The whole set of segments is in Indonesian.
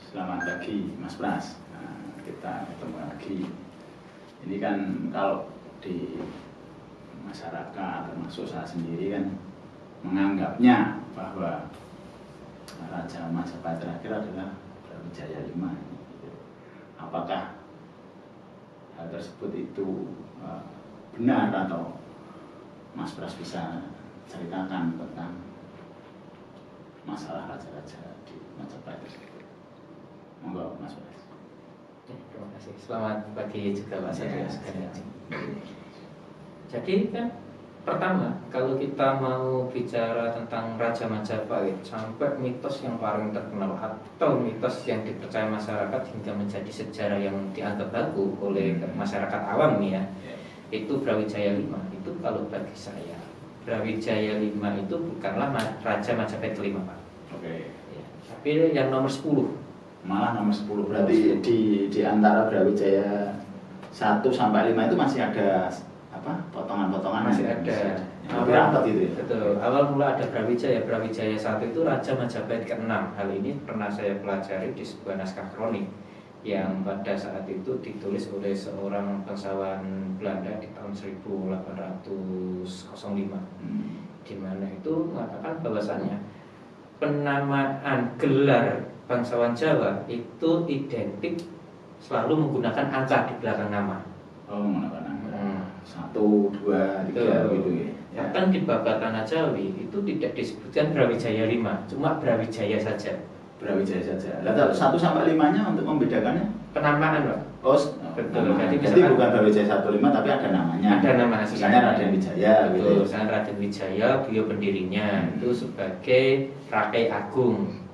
Selamat pagi Mas Pras. Nah, kita ketemu lagi. Ini kan kalau di masyarakat termasuk saya sendiri kan menganggapnya bahwa Raja Majapahit terakhir adalah Brawijaya V. Apakah hal tersebut itu benar atau Mas Pras bisa ceritakan tentang masalah raja-raja di Majapahit tersebut? Monggo Mas Pras. Terima kasih. Selamat pagi juga Pak Satrio sekalian. Jadi kan pertama kalau kita mau bicara tentang Raja Majapahit, sampai mitos yang paling terkenal atau mitos yang dipercaya masyarakat hingga menjadi sejarah yang dianggap baku oleh masyarakat awam nih ya, itu Brawijaya V. Itu kalau bagi saya Brawijaya V itu bukanlah Raja Majapahit kelima Pak. Oke. Ya, tapi yang nomor 10. Malah nomor 10. Berarti di antara Brawijaya 1 sampai 5 itu masih ada apa? Potongan-potongan Masih ada. Rapat gitu ya. Betul. Awal mula ada Brawijaya 1 itu Raja Majapahit ke-6. Hal ini pernah saya pelajari di sebuah naskah kronik yang pada saat itu ditulis oleh seorang bangsawan Belanda di tahun 1805. Di mana itu mengatakan bahwasannya penamaan gelar bangsawan Jawa itu identik selalu menggunakan angka di belakang nama. Oh, menggunakan angka 1, 2, 3 gitu ya. Bahkan di babak Tanah Jawi itu tidak disebutkan Brawijaya 5, cuma Brawijaya saja. Brawijaya saja. Lalu 1 sampai 5-nya untuk membedakannya? Penamaan, Pak. Oh, betul. Jadi bukan Brawijaya 1, 5 tapi ada namanya. Ada nama misalnya Raden Wijaya. Betul. Misalnya Raden Wijaya, beliau pendirinya itu sebagai Rakai Agung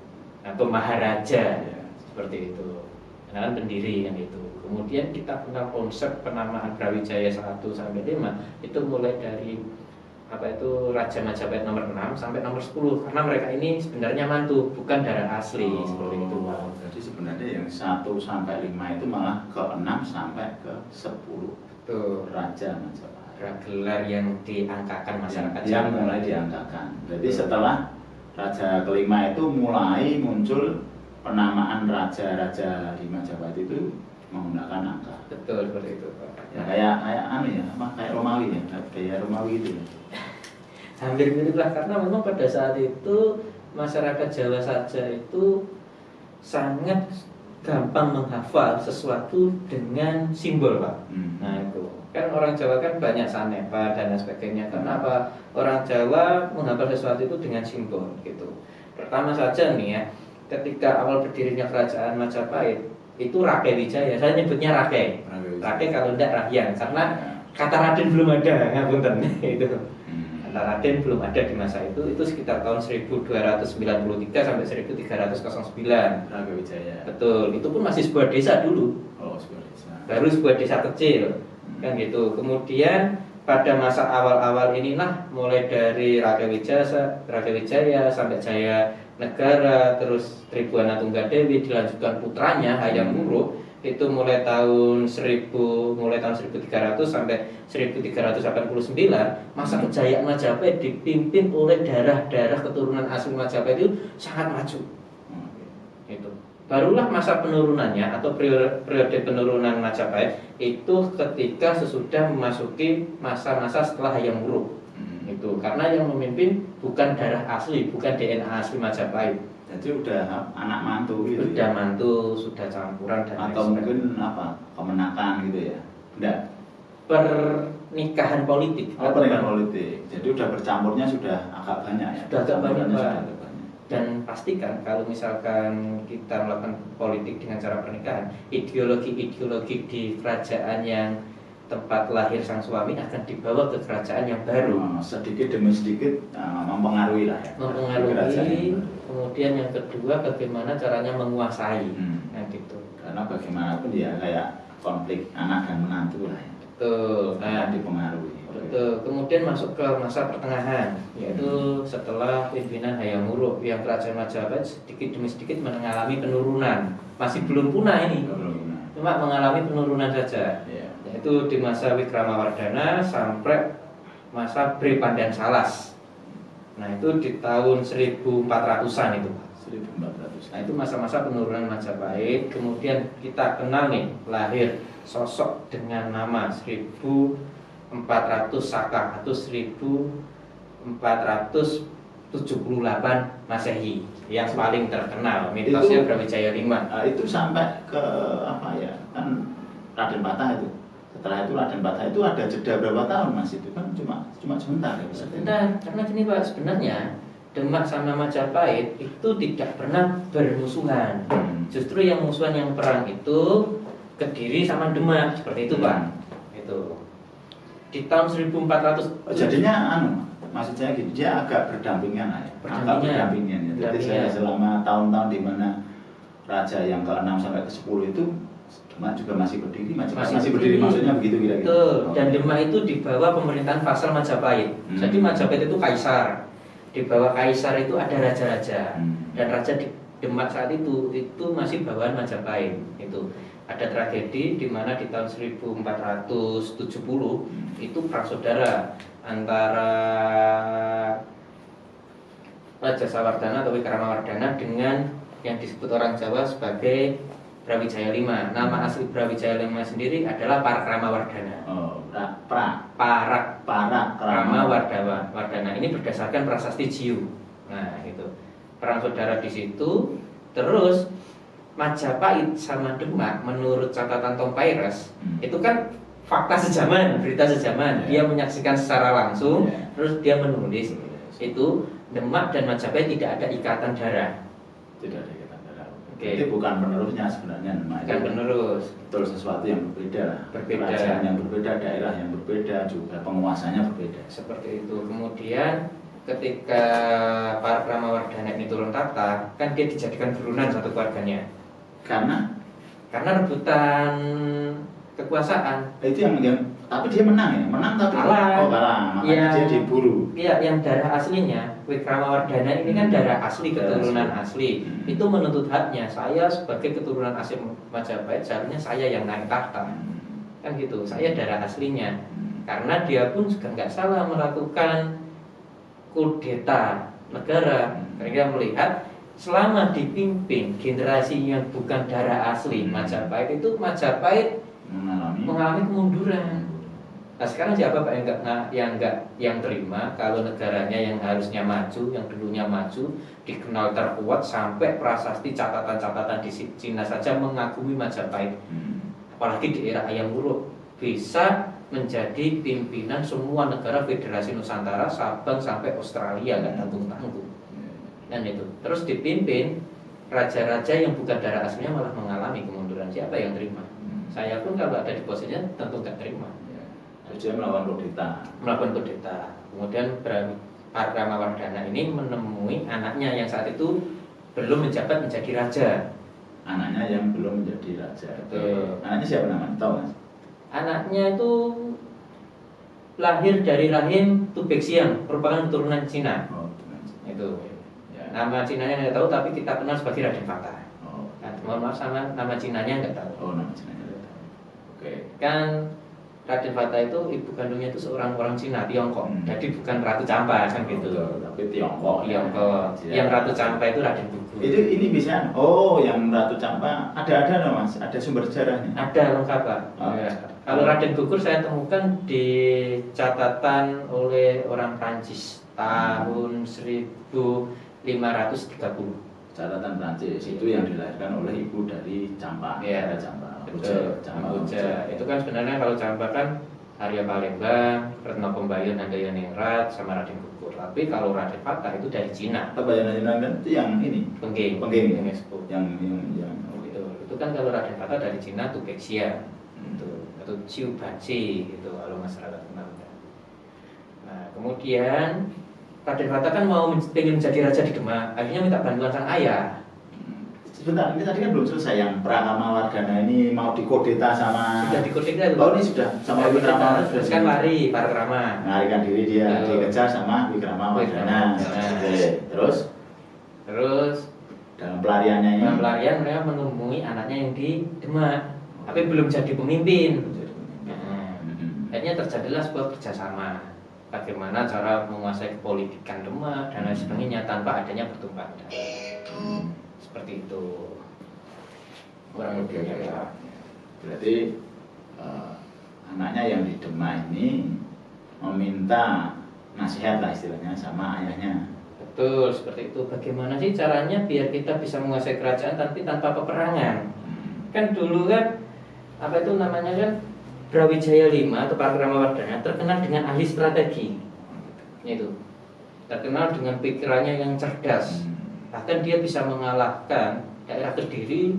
atau Maharaja, seperti itu. Karena kan pendiri kan itu. Kemudian kita kenal konsep penamaan Brawijaya 1 sampai 5 itu mulai dari Raja Majapahit nomor 6 sampai nomor 10 karena mereka ini sebenarnya mantu, bukan darah asli, seperti itu. Jadi sebenarnya yang 1 sampai 5 itu malah ke 6 sampai ke 10. Betul. Raja Majapahit. Gelar yang diangkakan masyarakat yang mulai diangkakan. Jadi setelah Raja kelima itu mulai muncul penamaan raja-raja di Majapahit itu menggunakan angka. Betul, seperti itu Pak. Ya kayak Romawi ya, kayak Romawi gitu ya. Hampir mirip lah karena memang pada saat itu masyarakat Jawa saja itu sangat gampang menghafal sesuatu dengan simbol Pak. Nah itu kan orang Jawa kan banyak sanepa dan sebagainya. Kenapa orang Jawa menghafal sesuatu itu dengan simbol gitu. Pertama saja nih ya, ketika awal berdirinya kerajaan Majapahit itu Rakai Wijaya, saya nyebutnya Rakai. Rakai kalau tidak Rahyan karena kata Raden belum ada, ngapunten itu. Kata Raden belum ada di masa itu sekitar tahun 1293 sampai 1309. Rakai Wijaya. Betul, itu pun masih sebuah desa dulu. Oh, sebuah desa. Baru sebuah desa kecil. Kan gitu. Kemudian pada masa awal-awal inilah mulai dari Rakai Wijaya sampai Jaya Negara, terus Tribuana Tunggadewi dilanjutkan putranya Hayam Wuruk itu mulai tahun 1300 sampai 1389 masa kejayaan Majapahit dipimpin oleh darah-darah keturunan asli Majapahit itu sangat maju. Itu. Barulah masa penurunannya atau periode penurunan Majapahit itu ketika sesudah memasuki masa-masa setelah Hayam Wuruk. Itu karena yang memimpin bukan darah asli, bukan DNA asli Majapahit. Jadi udah anak mantu gitu. Sudah mantu, sudah campuran dan atau mungkin kemenakan gitu ya. Enggak. Pernikahan politik. Pernikahan politik. Jadi udah bercampurnya sudah agak banyak ya. Sudah agak banyak, Pak. Dan pastikan kalau misalkan kita melakukan politik dengan cara pernikahan, ideologi-ideologi di kerajaan yang tempat lahir sang suami akan dibawa ke kerajaan yang baru. Sedikit demi sedikit mempengaruhi lah ya. Mempengaruhi. Kemudian yang kedua bagaimana caranya menguasai. Nah gitu. Karena bagaimanapun dia kayak konflik anak dan menantu lah ya. Betul. Nah, dipengaruhi. Betul. Kemudian masuk ke masa pertengahan, yaitu setelah pimpinan Hayam Wuruk yang kerajaan Majapahit sedikit demi sedikit mengalami penurunan. Masih belum punah ini. Cuma mengalami penurunan saja. Yaitu di masa Wikramawardhana sampai masa Bri Pandan Salas. Nah itu di tahun 1400-an itu. 1400. terus. Nah itu masa-masa penurunan Majapahit. Kemudian kita kenal nih lahir sosok dengan nama 1400 Saka atau 1478 Masehi yang paling terkenal mitosnya Brawijaya V. Itu sampai ke apa ya, kan Raden Patah itu. Setelah itu Raden Patah itu ada jeda berapa tahun Mas, itu kan cuma sebentar ya. Sebentar, karena gini Pak, sebenarnya Demak sama Majapahit itu tidak pernah bermusuhan. Justru yang musuhan yang perang itu Kediri sama Demak, seperti itu Pak. Itu di tahun 1400. Jadinya maksud saya gitu, dia agak berdampingan ya. Berdampingan ya. Jadi saya selama tahun-tahun di mana raja yang ke-6 sampai ke-10 itu Demak juga masih berdiri, masih berdiri maksudnya begitu kira-kira. Betul. Dan Demak itu di bawah pemerintahan vassal Majapahit. Jadi Majapahit itu kaisar. Di bawah kaisar itu ada raja-raja. Dan raja di Demak saat itu masih bawahan Majapahit. Itu ada tragedi di mana di tahun 1470 itu perang saudara antara Raja Sawardana atau Wikramawardhana dengan yang disebut orang Jawa sebagai Brawijaya V. Nama asli Brawijaya V sendiri adalah Parakramawardhana. Parakramawardhana. Ini berdasarkan prasasti Jiu. Nah, itu perang saudara di situ. Terus Majapahit sama Demak menurut catatan Tom Paires itu kan fakta sejaman, berita sejaman. Dia menyaksikan secara langsung, terus dia menulis itu Demak dan Majapahit tidak ada ikatan darah. Tidak ada ikatan darah. Itu bukan penerusnya sebenarnya. Bukan penerus. Betul, sesuatu yang berbeda. Kerajaan yang berbeda, daerah yang berbeda, juga penguasanya berbeda. Seperti itu. Kemudian ketika Parakramawardhana ini turun tahta, kan dia dijadikan buronan satu keluarganya. Karena rebutan kekuasaan. Itu yang tapi dia menang ya, tapi kalah. Makanya dia diburu. Iya, yang darah aslinya Wikramawardhana ini kan darah asli, keturunan asli. Itu menuntut haknya. Saya sebagai keturunan asli Majapahit seharusnya saya yang naik tahta. Kan gitu. Saya darah aslinya. Karena dia pun juga nggak salah melakukan kudeta negara. Karena dia melihat selama dipimpin generasi yang bukan darah asli Majapahit itu Majapahit mengalami kemunduran. Nah sekarang siapa Pak yang terima kalau negaranya yang harusnya maju, yang dulunya maju, dikenal terkuat sampai prasasti catatan-catatan di Cina saja mengagumi Majapahit. Apalagi di era Ayam Wuruk bisa menjadi pimpinan semua negara Federasi Nusantara Sabang sampai Australia, nggak tanggung-tanggung. Dan itu terus dipimpin raja-raja yang bukan darah aslinya malah mengalami kemunduran. Siapa yang terima? Saya pun kalau ada di posisinya tentu nggak terima. Dia melakukan kudeta. Kemudian Parakramawardhana ini menemui anaknya yang saat itu belum menjabat menjadi raja. Anaknya yang belum menjadi raja. Betul. Anaknya siapa namanya? Tahu Mas? Anaknya itu lahir dari rahim Tubexian, merupakan keturunan Cina. Itu. Nama Cinanya nggak tahu, tapi kita kenal sebagai Raden Patah. Nah, mohon maaf sama nama Cinanya nggak tahu. Nama Cinanya nggak tahu. Oke. Kan Raden Patah itu ibu kandungnya itu seorang orang Cina, Tiongkok. Jadi bukan Ratu Campa kan gitu. Tapi Tiongkok. Yang Ratu Campa itu Raden Gugur. Ini bisa. Yang Ratu Campa ada loh Mas, ada sumber sejarahnya. Ada lengkap Pak. Kalau Raden Gugur saya temukan di catatan oleh orang Prancis tahun 1530. Catatan Prancis itu yang dilahirkan oleh ibu dari Campa. Ada Campa. Uja. Itu kan sebenarnya kalau Campa kan Arya Palembang, Retno Pembayun, Handayaningrat sama Raden Gugur. Tapi kalau Raden Patah itu dari Cina. Handayaningrat itu yang ini. Pengging. Itu kan kalau Raden Patah dari Cina Tubexia. Atau Ciu Baci gitu kalau masyarakat kenal. Nah, kemudian Raden Patah kan ingin menjadi raja di Demak, akhirnya minta bantuan sang ayah. Sebentar, ini tadi kan belum selesai yang Parakramawardhana ini mau dikodeta sama. Sudah dikodeta itu. Oh ini sudah sama Wikramawardhana sudah. Kan lari Parakrama. Melarikan diri dia, dikejar sama Wikramawardhana. Terus dalam pelariannya ini. Dalam pelarian mereka menemui anaknya yang di Demak, tapi belum jadi pemimpin. Akhirnya terjadilah sebuah kerjasama. Bagaimana cara menguasai kepolitikan Demak dan lain sebagainya tanpa adanya pertumpahan darah. Seperti seperti itu. Kurang Oke, lebihnya oke. ya. Berarti anaknya yang di Demak ini meminta nasihat lah istilahnya sama ayahnya. Betul, seperti itu. Bagaimana sih caranya biar kita bisa menguasai kerajaan tapi tanpa peperangan? Kan dulu kan apa itu namanya kan Brawijaya V atau Pakramawardhana terkenal dengan ahli strategi. Itu. Terkenal dengan pikirannya yang cerdas. Bahkan dia bisa mengalahkan daerah Kediri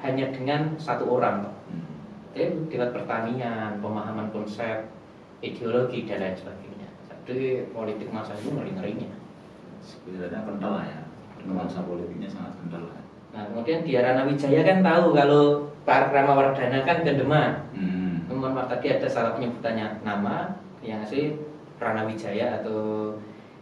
hanya dengan satu orang. Itu lewat pertanian, pemahaman konsep, ideologi dan lain sebagainya. Jadi politik masa itu ngeri-ngerinya. Sebenarnya kental lah ya, nuansa politiknya sangat kental lah. Nah kemudian di Rana Wijaya kan tahu kalau Pakramawardhana kan ke Demak. Namun tadi ada salah penyebutannya nama yang asli Rana Wijaya atau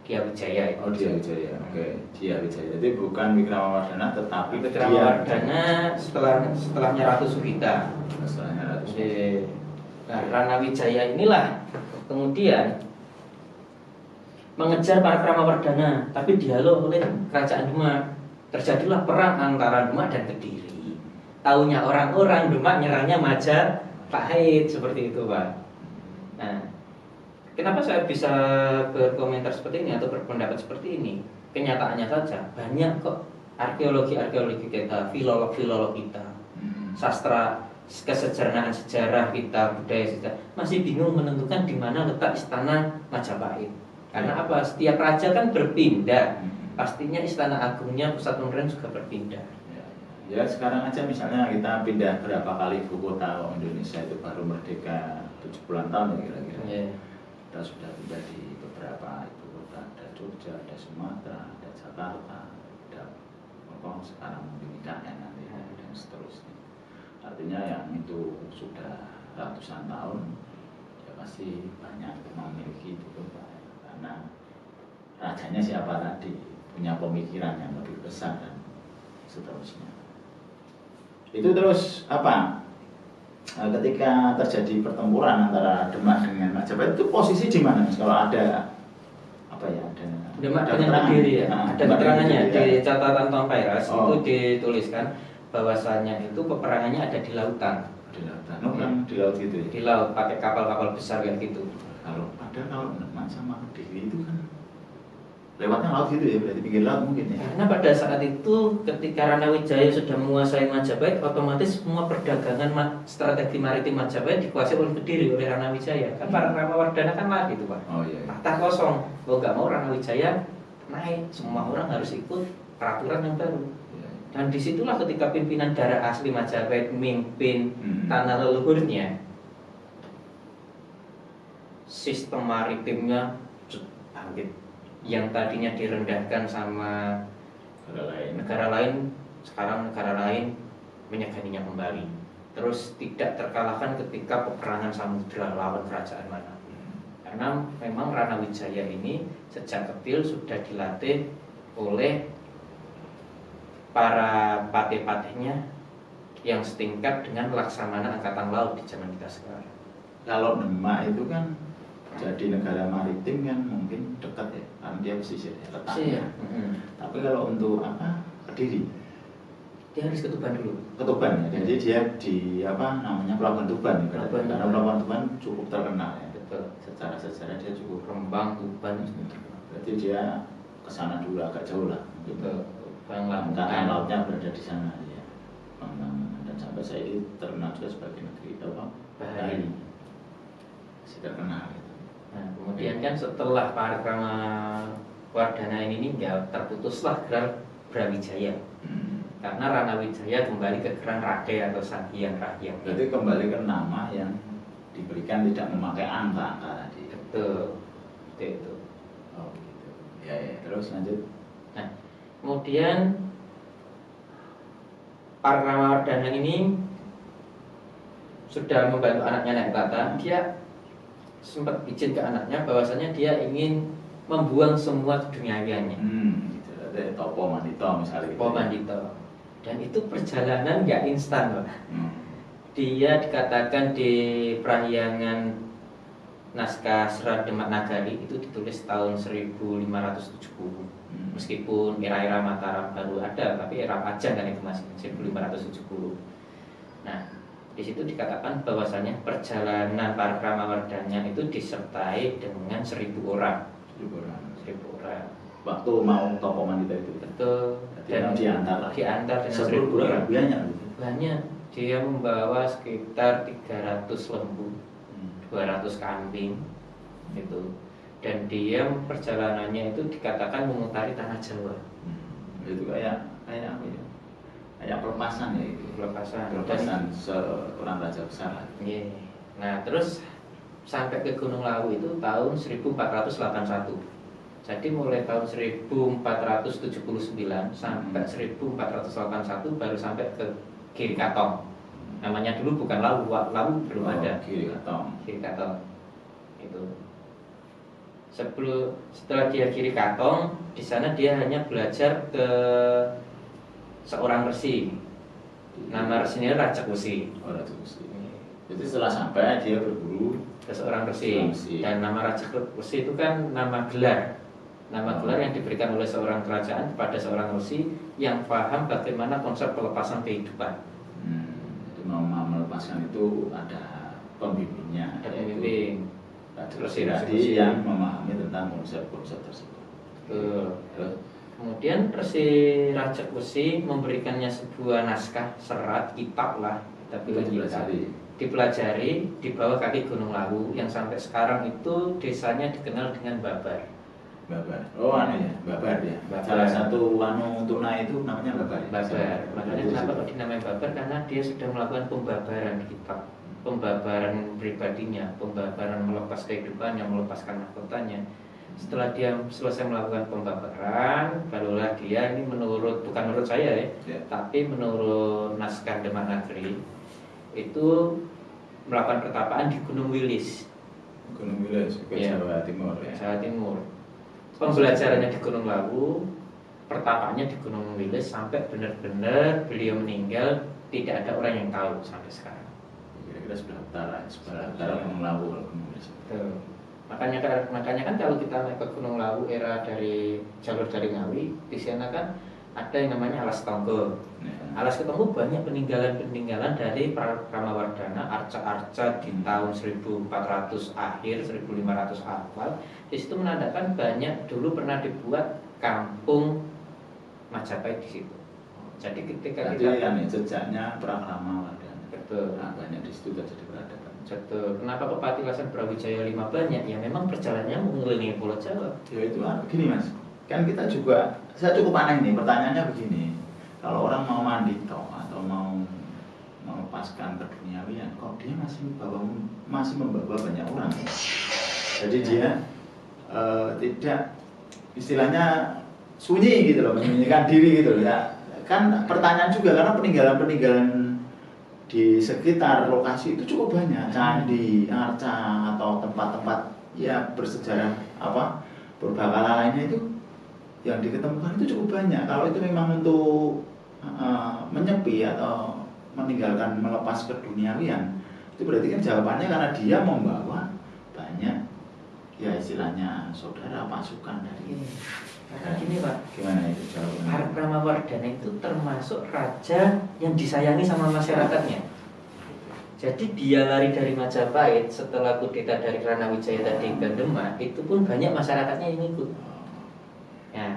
Dia Wijaya itu. Oh Dia Wijaya, oke. Dia Wijaya. Jadi bukan Wikramawardhana tetapi Wikramawardhana setelahnya Ratu Sugita. Setelahnya Ratu Sugita. Jadi, nah Rana Wijaya inilah kemudian mengejar Pakramawardhana, tapi dihalau oleh kerajaan Demak. Terjadilah perang antara Demak dan Kediri. Taunya orang-orang Demak nyerangnya Majapahit seperti itu, Pak. Nah, kenapa saya bisa berkomentar seperti ini atau berpendapat seperti ini? Kenyataannya saja banyak kok arkeologi kita, filolog kita, sastra kesejarahan sejarah kita, budaya sejarah masih bingung menentukan di mana letak istana Majapahit. Karena apa? Setiap raja kan berpindah. Pastinya istana agungnya, pusat pemerintahan juga berpindah. Ya sekarang aja misalnya kita pindah berapa kali ibu kota Indonesia itu baru merdeka 70-an tahun ya kira-kira. Kita sudah pindah di beberapa ibu kota, ada Jogja, ada Sumatera, ada Jakarta, ada sekarang mungkin IKN nanti dan seterusnya. Artinya yang itu sudah ratusan tahun ya pasti banyak memiliki ibu kota karena rajanya siapa tadi punya pemikiran yang lebih besar dan seterusnya. Itu terus apa? Ketika terjadi pertempuran antara Demak dengan Majapahit itu posisi di mana? Kalau ada apa ya? Ada Demak dengan Kediri ya. Ada keterangannya ya. Di catatan Tom Pairas Oh. itu dituliskan bahwasanya itu peperangannya ada di lautan. Di lautan. Kan di laut gitu ya. Di laut pakai kapal-kapal besar kayak gitu. Kalau Demak sama Kediri itu kan lewatnya laut gitu ya, berarti pinggir laut mungkin ya. Karena pada saat itu ketika Rana Wijaya sudah menguasai Majapahit, otomatis semua perdagangan strategi maritim Majapahit dikuasai oleh Kediri, oleh Rana Wijaya. Kan Pakramawardhana kan lagi itu, Pak. Oh iya. Tahta kosong. Mau nggak mau Rana Wijaya naik, semua orang harus ikut peraturan yang baru. Iya. Dan disitulah ketika pimpinan daerah asli Majapahit memimpin tanah leluhurnya, sistem maritimnya bangkit. Yang tadinya direndahkan sama negara lain, sekarang negara lain menyeganinya kembali. Terus tidak terkalahkan ketika peperangan samudra lawan kerajaan mana. Karena memang Rana Wijaya ini sejak kecil sudah dilatih oleh para patih-patihnya yang setingkat dengan Laksamana Angkatan Laut di zaman kita sekarang. Kalau Demak itu kan jadi negara maritim kan mungkin dekat ya, karena dia pesisir ya, letaknya. Tapi kalau untuk apa Kediri, dia harus ke Tuban dulu. Ke Tuban ya, jadi dia di apa namanya Pelabuhan Tuban ya, karena Pelabuhan Tuban cukup terkenal ya. Betul. Secara sejarah dia cukup Rembang, Tuban. Berarti dia ke sana dulu agak jauh lah. Betul. Angkatan lautnya berada di sana ya. Dan sampai saya ini terkenal juga sebagai negeri apa? Bahari. Masih terkenal. Nah, kemudian kan setelah Pakramawardhana ini meninggal, terputuslah gelar Brawijaya. Karena Rana Wijaya kembali ke gelar Rakai atau Sang Hyang Rakyat. Berarti kembali ke nama yang diberikan tidak memakai angka tadi. Betul. Itu. Oh gitu. Ya, terus lanjut. Nah, kemudian Pakramawardhana ini sudah membantu anaknya naik tata. Dia sempat izin ke anaknya bahwasanya dia ingin membuang semua keduniawiannya. Gitu. Ada Topo Mandito misalnya. Topo Mandito. Dan itu perjalanan nggak instan, Pak. Dia dikatakan di Prahyangan naskah Serat Demak Nagari itu ditulis tahun 1570. Meskipun era-era Mataram baru ada, tapi era Pajang kan itu masih 1570. Nah, di situ dikatakan bahwasanya perjalanan para Pramawardhana itu disertai dengan 1.000 orang. 1.000 orang. Waktu mau Topo Mandita itu. Betul. Dan diantar dengan 1.000 orang banyak. Banyak. Dia membawa sekitar 300 lembu, 200 kambing, gitu. Dan dia perjalanannya itu dikatakan memutari tanah Jawa. Itu kayak apa ya? Kayak pelepasan ya itu. Pelepasan seorang raja besar. Iya. Nah, terus sampai ke Gunung Lawu itu tahun 1481. Jadi mulai tahun 1479 sampai 1481 baru sampai ke Giri Katong. Namanya dulu bukan Lawu, Lawu belum ada. Giri Katong. Itu. Setelah dia Giri Katong, di sana dia hanya belajar ke seorang resi. Nama resinya Rajak Wesi. Jadi setelah sampai dia berburu ke seorang resi. Dan nama Rajak Wesi itu kan nama gelar. Nama gelar yang diberikan oleh seorang kerajaan kepada seorang resi yang paham bagaimana konsep pelepasan kehidupan. Jadi mau melepaskan itu ada pembimbingnya. Ada pembimbing. Resi tadi yang memahami tentang konsep-konsep tersebut. Kemudian Resi Rajak Wesi memberikannya sebuah naskah serat kitab lah, kita bilang dipelajari di bawah kaki Gunung Lawu yang sampai sekarang itu desanya dikenal dengan Babar. Babar ya. Salah satu tuna itu namanya Babar. Makanya kenapa kok dinamai Babar? Karena dia sudah melakukan pembabaran kitab, pembabaran pribadinya, pembabaran melepas kehidupan yang melepaskan mahkotanya. Setelah dia selesai melakukan pembabaran, barulah dia ini bukan menurut saya tapi menurut naskah Demak Nagari itu melakukan pertapaan di Gunung Wilis. Jawa Timur ya. Jawa Timur. Pembelajarannya di Gunung Lawu, pertapaannya di Gunung Wilis sampai benar-benar beliau meninggal tidak ada orang yang tahu sampai sekarang. Kira-kira sebelah utara Gunung Lawu kalau Gunung Wilis. Makanya kan kalau kita naik ke Gunung Lawu era dari jalur dari Ngawi, di sana kan ada yang namanya Alas Tonggo. Alas Tonggo banyak peninggalan dari para Pramawardhana, arca-arca di tahun 1400 akhir, 1500 awal. Di situ menandakan banyak dulu pernah dibuat kampung Majapahit di situ. Jadi ketika kita jejaknya Pramawardhana. Betul. Nah, banyak di situ terjadi peradaban. Betul. Kenapa kok Patilasan Brawijaya 5 banyak? Ya memang perjalanannya mengelilingi Pulau Jawa. Ya itu begini Mas. Kan kita juga, saya cukup aneh nih, pertanyaannya begini. Kalau orang mau mandi atau mau melepaskan keduniawian, kok dia masih membawa banyak orang. Jadi dia tidak istilahnya sunyi gitu loh, menyembunyikan diri gitu loh ya. Kan pertanyaan juga karena peninggalan di sekitar lokasi itu cukup banyak, candi, arca atau tempat-tempat ya bersejarah berbakala lainnya itu yang diketemukan itu cukup banyak. Kalau itu memang untuk menyepi atau meninggalkan melepas keduniawian, itu berarti kan jawabannya karena dia membawa banyak ya istilahnya saudara pasukan dari. Karena gini Pak, gimana itu jawabannya? Para Pramawardhana itu termasuk raja yang disayangi sama masyarakatnya. Jadi dia lari dari Majapahit setelah kudeta dari Ranawijaya tadi ke Demak, itu pun banyak masyarakatnya yang ikut. Nah,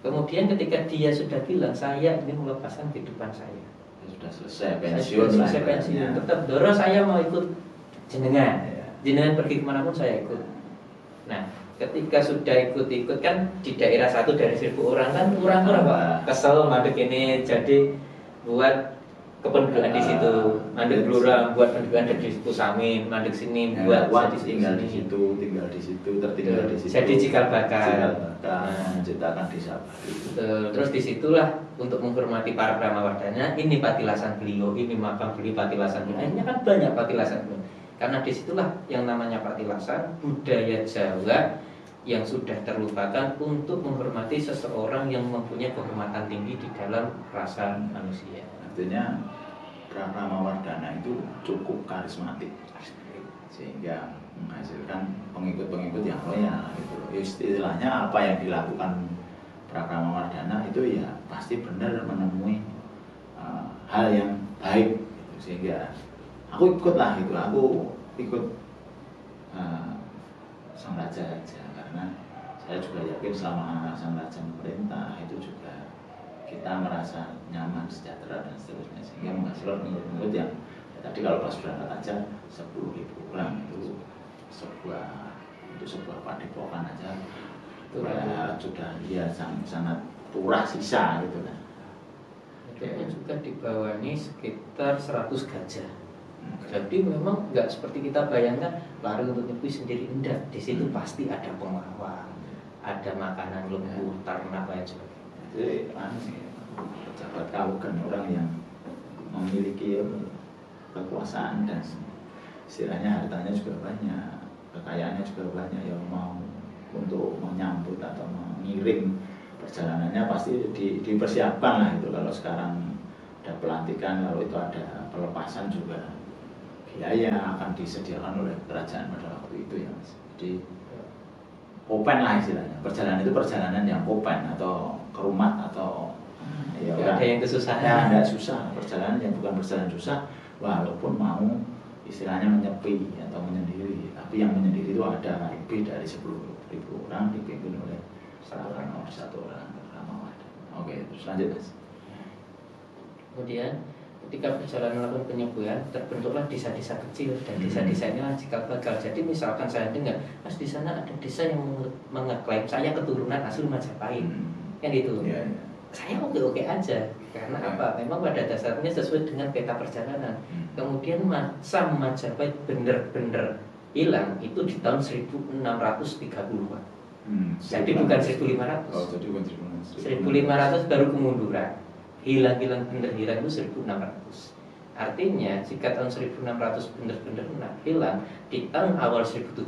kemudian ketika dia sudah bilang saya ini melepaskan kehidupan saya, sudah selesai pensiun, tetap Doro saya mau ikut jenengan pergi kemanapun saya ikut. Nah, ketika sudah ikut kan di daerah satu dari 1.000 orang kan kurang-kurang kesel mandek ini jadi buat kependudukan di situ, mandek Blora buat pendudukan di Kusamin, mandek sini buat tinggal di situ, tertinggal di situ. Jadi cikal bakal menciptakan desa baru. Terus disitulah untuk menghormati para Pramawardhana, ini Patilasan beliau, ini makam beliau Patilasan beliau. Akhirnya kan banyak Patilasan beliau. Karena disitulah yang namanya Patilasan, budaya Jawa yang sudah terlupakan untuk menghormati seseorang yang mempunyai kehormatan tinggi di dalam rasa manusia. Artinya Pramawardhana itu cukup karismatik. sehingga menghasilkan pengikut-pengikut yang loyal gitu. Istilahnya apa yang dilakukan Prakramawardhana itu ya pasti benar menemui hal yang baik gitu. Sehingga aku ikutlah gitu, aku ikut sang raja aja karena saya juga yakin selama sang raja memerintah itu juga kita merasa nyaman, sejahtera dan seterusnya, sehingga menghasilkan pengikut yang ya, tadi kalau pas berangkat aja 10.000 orang itu untuk sebuah padepokan aja itu ya, sudah dia sangat turah sisa gitu kan. Itu juga dibawahi sekitar 100 gajah. Jadi memang nggak seperti kita bayangkan lari untuk nyepi sendiri, enggak. Di situ pasti ada pengawal, ada makanan lembu, ternak lain sebagainya. Jadi pejabat kawakan orang yang memiliki kekuasaan dan istilahnya hartanya juga banyak, kekayaannya juga banyak, yang mau untuk menyambut atau mengiring perjalanannya pasti dipersiapkan lah itu. Kalau sekarang ada pelantikan, kalau itu ada pelepasan juga biaya akan disediakan oleh kerajaan pada waktu itu ya Mas. Jadi open lah istilahnya. Perjalanan itu perjalanan yang open atau kerumat atau ya ada yang kesusahan. Ya enggak susah. Perjalanan yang bukan perjalanan susah walaupun mau istilahnya menyepi atau menyendiri. Tapi yang menyendiri itu ada lebih dari 10.000 orang dipimpin oleh satu orang Prakramawardhana. Oke, terus lanjut Mas. Kemudian ketika perjalanan melakukan penyebuhan, terbentuklah desa-desa kecil dan desa-desa ini cikal bakal. Jadi misalkan saya dengar, Mas di sana ada desa yang mengeklaim saya keturunan asli Majapahit, kan itu. Ya. Saya oke-oke aja, karena apa? Memang pada dasarnya sesuai dengan peta perjalanan. Kemudian masa Majapahit bener-bener hilang itu di tahun 1630-an. Jadi bukan 1500. Oh, jadi bukan 1500 baru kemunduran. Hilang-hilang bener hilang itu 1600. Artinya jika tahun 1600 bener-bener hilang, di tahun awal 1700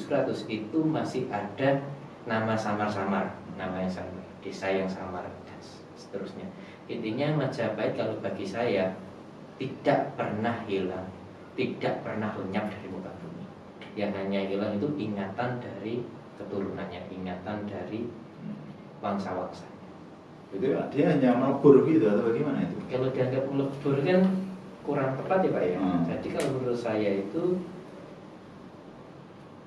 itu masih ada nama samar-samar, nama yang sama, desa yang samar dan seterusnya. Intinya Majapahit kalau bagi saya tidak pernah hilang, tidak pernah lenyap dari muka bumi. Yang hanya hilang itu ingatan dari keturunannya, ingatan dari wangsa-wangsa. Itu dia hanya melebur gitu atau bagaimana itu? Kalau dianggap melebur kan kurang tepat ya Pak ya. Jadi kalau menurut saya itu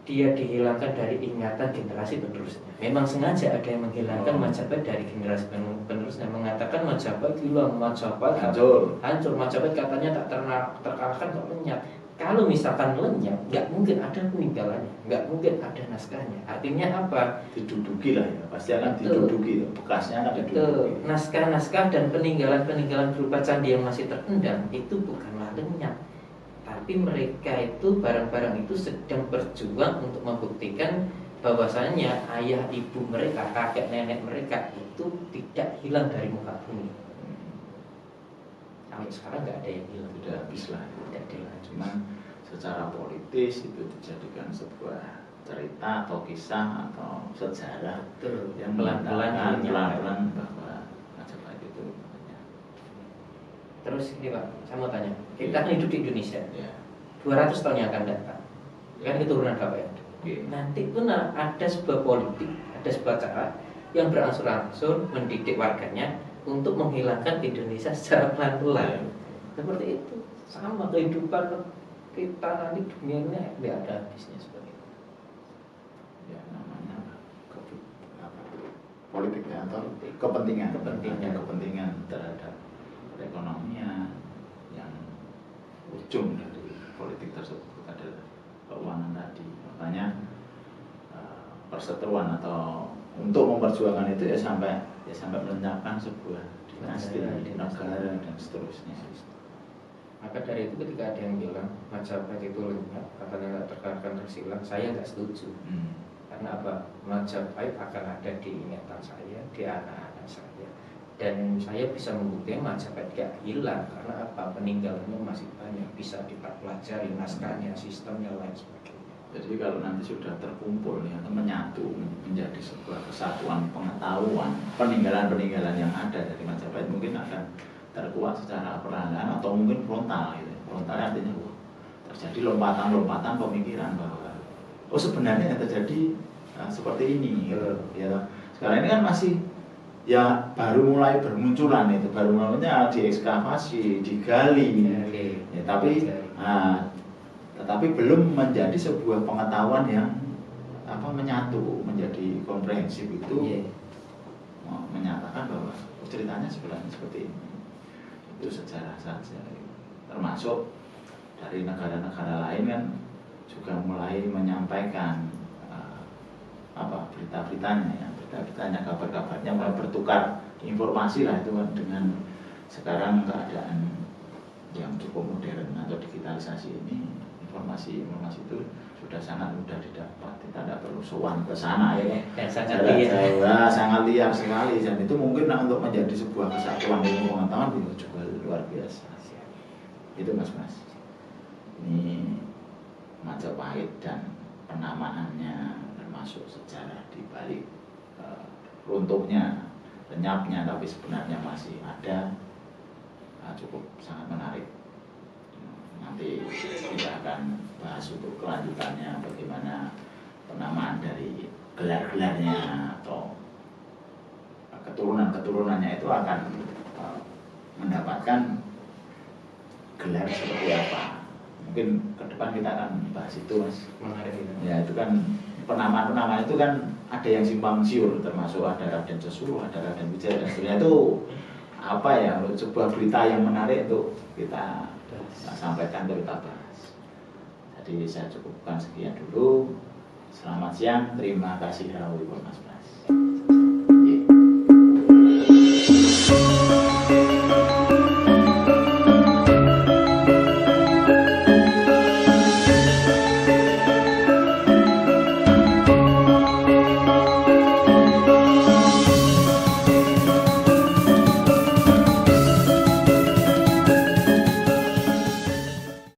dia dihilangkan dari ingatan generasi penerusnya. Memang sengaja ada yang menghilangkan Majapahit dari generasi penerusnya, mengatakan Majapahit hilang, Majapahit hancur, Majapahit katanya tak terkalahkan kok lenyap. Kalau misalkan lenyap, nggak mungkin ada peninggalannya, nggak mungkin ada naskahnya. Artinya apa? Diduduki lah ya, pasti akan diduduki, bekasnya akan diduduki. Naskah-naskah dan peninggalan-peninggalan berupa candi yang masih terendam itu bukanlah lenyap, tapi mereka itu barang-barang itu sedang berjuang untuk membuktikan bahwasanya ayah ibu mereka, kakek nenek mereka itu tidak hilang dari muka bumi. Kalau sekarang nggak ada yang hilang, sudah habis lah. Cuma secara politis itu dijadikan sebuah cerita atau kisah atau sejarah yang pelan-pelan bahwa Majapahit itu banyak. Terus ini Pak, saya mau tanya, kita kan hidup di Indonesia, 200 tahun yang akan datang, kan keturunan Bapak ya. Nanti pun ada sebuah politik, ada sebuah cara yang berangsur-angsur mendidik warganya untuk menghilangkan Indonesia secara pelan-pelan. Seperti itu, sama kehidupan kita nanti dunianya tidak ada habisnya seperti itu. Ya namanya politik ya, atau kepentingan terhadap perekonomian yang ujung dari politik tersebut adalah keuangan tadi. Makanya perseteruan atau untuk memperjuangkan itu ya sampai melenyapkan sebuah dinasti, negara dan seterusnya. Maka dari itu ketika ada yang bilang Majapahit itu lenyap, katanya nggak terkalahkan tersilang, saya nggak setuju. Karena apa? Majapahit akan ada di ingatan saya, di anak-anak saya, dan saya bisa membuktikan Majapahit gak hilang karena apa? Peninggalannya masih banyak, bisa dipelajari naskahnya, sistemnya lain sebagainya. Jadi kalau nanti sudah terkumpul ya, menyatu menjadi sebuah kesatuan pengetahuan peninggalan-peninggalan yang ada dari Majapahit mungkin akan terkuat secara perlahan atau mungkin frontal gitu. Frontal artinya terjadi lompatan-lompatan pemikiran bahwa oh sebenarnya yang terjadi seperti ini gitu. Ya. Sekarang ini kan masih ya baru mulai bermunculan itu, baru mulainya diekskavasi, digali, ya, tetapi belum menjadi sebuah pengetahuan yang menyatu, menjadi komprehensif itu, menyatakan bahwa ceritanya sebenarnya seperti ini, itu sejarah saja, termasuk dari negara-negara lain kan juga mulai menyampaikan berita-beritanya ya. Berita-beritanya, kabar-kabarnya mulai bertukar informasi lah itu kan, dengan sekarang keadaan yang cukup modern atau digitalisasi ini, informasi itu sudah sangat mudah didapat, kita tidak perlu sowan ke sana ya, sangat liar sekali, dan itu mungkin untuk menjadi sebuah kesatuan ilmu pengetahuan itu juga luar biasa. Itu Mas. Ini Majapahit dan penamaannya termasuk sejarah di balik runtuhnya, lenyapnya, tapi sebenarnya masih ada, cukup sangat menarik. Nanti kita akan bahas untuk kelanjutannya, bagaimana penamaan dari gelar-gelarnya atau keturunan-keturunannya itu akan mendapatkan gelar seperti apa. Mungkin ke depan kita akan bahas itu, Mas. Menarik itu. Ya, itu kan penamaan itu kan ada yang simpang siur, termasuk ada Raden Sesuruh, ada Raden Wijaya, dan sebenarnya itu sebuah berita yang menarik untuk kita sampaikan, untuk kita bahas. Jadi saya cukupkan sekian dulu. Selamat siang, terima kasih Mas.